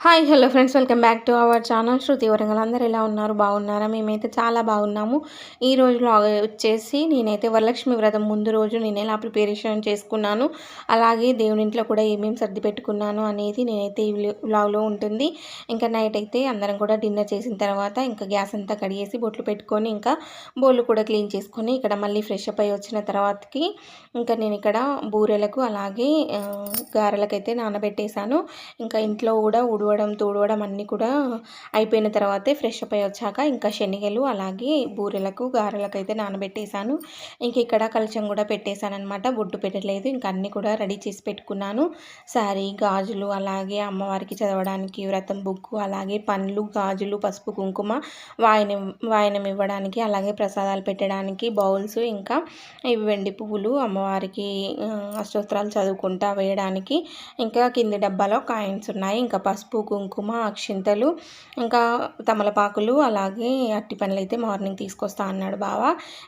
Hi hello friends, welcome back to our channel Shruti Warangal. అందరూ ఎలా ఉన్నారు? బాగున్నారా? మేమైతే చాలా బాగున్నాము. ఈ రోజు వ్లాగ్ వచ్చేసి నేనైతే వరలక్ష్మి వ్రతం ముందు రోజు నేను ఎలా ప్రిపరేషన్ చేసుకున్నాను, అలాగే దేవుని ఇంట్లో కూడా ఏమేమి సర్ది పెట్టుకున్నాను అనేది నేనైతే ఈ వ్లాగ్లో ఉంటుంది. ఇంకా నైట్ అయితే అందరం కూడా డిన్నర్ చేసిన తర్వాత ఇంకా గ్యాస్ అంతా కడిగేసి బొట్లు పెట్టుకొని ఇంకా బోళ్ళు కూడా క్లీన్ చేసుకొని ఇక్కడ మళ్ళీ ఫ్రెష్ అప్ అయ్యి వచ్చిన తర్వాతకి ఇంకా నేను ఇక్కడ బూరెలకు అలాగే గారెలకైతే నానబెట్టేశాను. ఇంకా ఇంట్లో కూడా తుడవడం అన్నీ కూడా అయిపోయిన తర్వాతే ఫ్రెష్ అప్ అయ్యి వచ్చాక ఇంకా శనగలు అలాగే బూరెలకు గారెలకు అయితే నానబెట్టేశాను. ఇంక ఇక్కడ కలశం కూడా పెట్టేశాను అనమాట. బొట్టు పెట్టలేదు, ఇంకా అన్నీ కూడా రెడీ చేసి పెట్టుకున్నాను. శారీ, గాజులు, అలాగే అమ్మవారికి చదవడానికి వ్రతం బుక్కు, అలాగే పండ్లు, గాజులు, పసుపు, కుంకుమ, వాయనం ఇవ్వడానికి, అలాగే ప్రసాదాలు పెట్టడానికి బౌల్స్, ఇంకా ఇవి వెండి పువ్వులు అమ్మవారికి అష్టోత్తరాలు చదువుకుంటా వేయడానికి, ఇంకా కింది డబ్బాలో కాయిన్స్ ఉన్నాయి, ఇంకా పసుపు, కుంకుమ, అక్షింతలు, ఇంకా తమలపాకులు, అలాగే అట్టి పనులు అయితే మార్నింగ్ తీసుకొస్తా అన్నాడు బావ.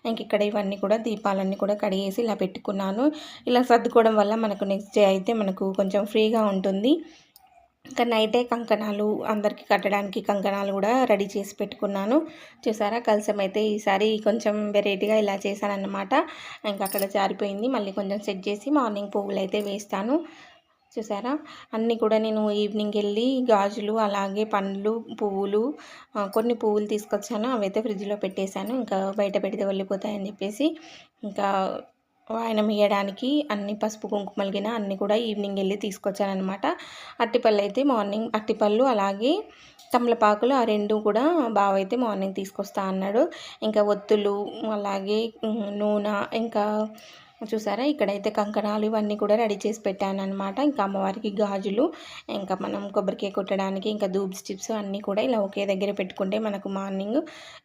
ఇంక ఇక్కడ ఇవన్నీ కూడా దీపాలన్నీ కూడా కడిగేసి ఇలా పెట్టుకున్నాను. ఇలా సర్దుకోవడం వల్ల మనకు నెక్స్ట్ డే అయితే మనకు కొంచెం ఫ్రీగా ఉంటుంది. ఇంకా నైటే కంకణాలు అందరికీ కట్టడానికి కంకణాలు కూడా రెడీ చేసి పెట్టుకున్నాను. చూసారా, కలసం అయితే ఈసారి కొంచెం వెరైటీగా ఇలా చేశానన్నమాట. ఇంకా అక్కడ జారిపోయింది, మళ్ళీ కొంచెం సెట్ చేసి మార్నింగ్ పువ్వులు అయితే వేస్తాను. చూసారా, అన్నీ కూడా నేను ఈవినింగ్ వెళ్ళి గాజులు, అలాగే పండ్లు, పువ్వులు, కొన్ని పువ్వులు తీసుకొచ్చాను. అవైతే ఫ్రిడ్జ్లో పెట్టేశాను. ఇంకా బయట పెడితే వెళ్ళిపోతాయని చెప్పేసి ఇంకా వాయనం ఇయ్యడానికి అన్ని పసుపు కుంకుమలు గిన అన్నీ కూడా ఈవినింగ్ వెళ్ళి తీసుకొచ్చానమాట. అట్టిపళ్ళు అయితే మార్నింగ్, అట్టిపళ్ళు అలాగే తమలపాకులు ఆ రెండు కూడా బావ అయితే మార్నింగ్ తీసుకొస్తా అన్నాడు. ఇంకా ఒత్తులు, అలాగే నూనె, ఇంకా చూసారా ఇక్కడైతే కంకణాలు ఇవన్నీ కూడా రెడీ చేసి పెట్టాను అనమాట. ఇంకా అమ్మవారికి గాజులు, ఇంకా మనం కొబ్బరికాయ కొట్టడానికి ఇంకా ధూప్ స్టిప్స్ అన్నీ కూడా ఇలా ఒకే దగ్గర పెట్టుకుంటే మనకు మార్నింగ్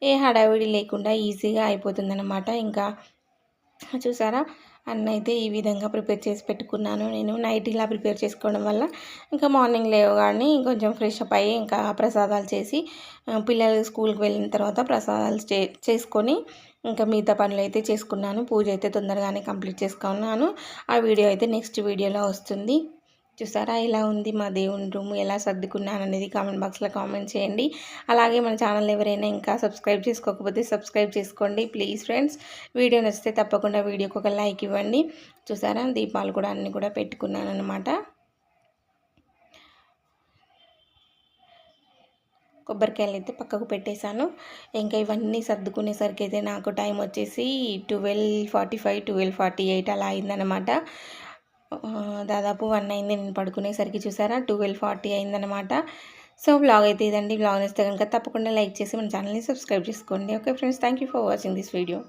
ఏ హడావిడి లేకుండా ఈజీగా అయిపోతుంది అనమాట. ఇంకా చూసారా, అన్నైతే ఈ విధంగా ప్రిపేర్ చేసి పెట్టుకున్నాను. నేను నైట్ ఇలా ప్రిపేర్ చేసుకోవడం వల్ల ఇంకా మార్నింగ్ లేవగానే కొంచెం ఫ్రెష్ అప్ అయ్యి ఇంకా ప్రసాదాలు చేసి పిల్లలు స్కూల్కి వెళ్ళిన తర్వాత ప్రసాదాలు చేసుకొని ఇంకా మిగతా పనులు అయితే చేసుకున్నాను. పూజ అయితే తొందరగానే కంప్లీట్ చేసుకున్నాను. ఆ వీడియో అయితే నెక్స్ట్ వీడియోలో వస్తుంది. చూసారా, ఇలా ఉంది మా దేవుని రూమ్. ఎలా సర్దుకున్నాను అనేది కామెంట్ బాక్స్లో కామెంట్ చేయండి. అలాగే మన ఛానల్ ఎవరైనా ఇంకా సబ్స్క్రైబ్ చేసుకోకపోతే సబ్స్క్రైబ్ చేసుకోండి ప్లీజ్ ఫ్రెండ్స్. వీడియో నచ్చితే తప్పకుండా వీడియోకి ఒక లైక్ ఇవ్వండి. చూసారా, దీపాలు కూడా అన్నీ కూడా పెట్టుకున్నాను అనమాట. కొబ్బరికాయలు అయితే పక్కకు పెట్టేశాను. ఇంకా ఇవన్నీ సర్దుకునేసరికి అయితే నాకు టైం వచ్చేసి 12:45 12:48 అలా అయిందనమాట. దాదాపు 1 అయింది నేను పడుకునేసరికి. చూసారా, 12:40 అయిందనమాట. సో వ్లాగ్ అయితే ఇదండి. వ్లాగ్ నచ్చితే కనుక తప్పకుండా లైక్ చేసి మన ఛానల్ని సబ్స్క్రైబ్ చేసుకోండి. Okay friends, thank you for watching this video.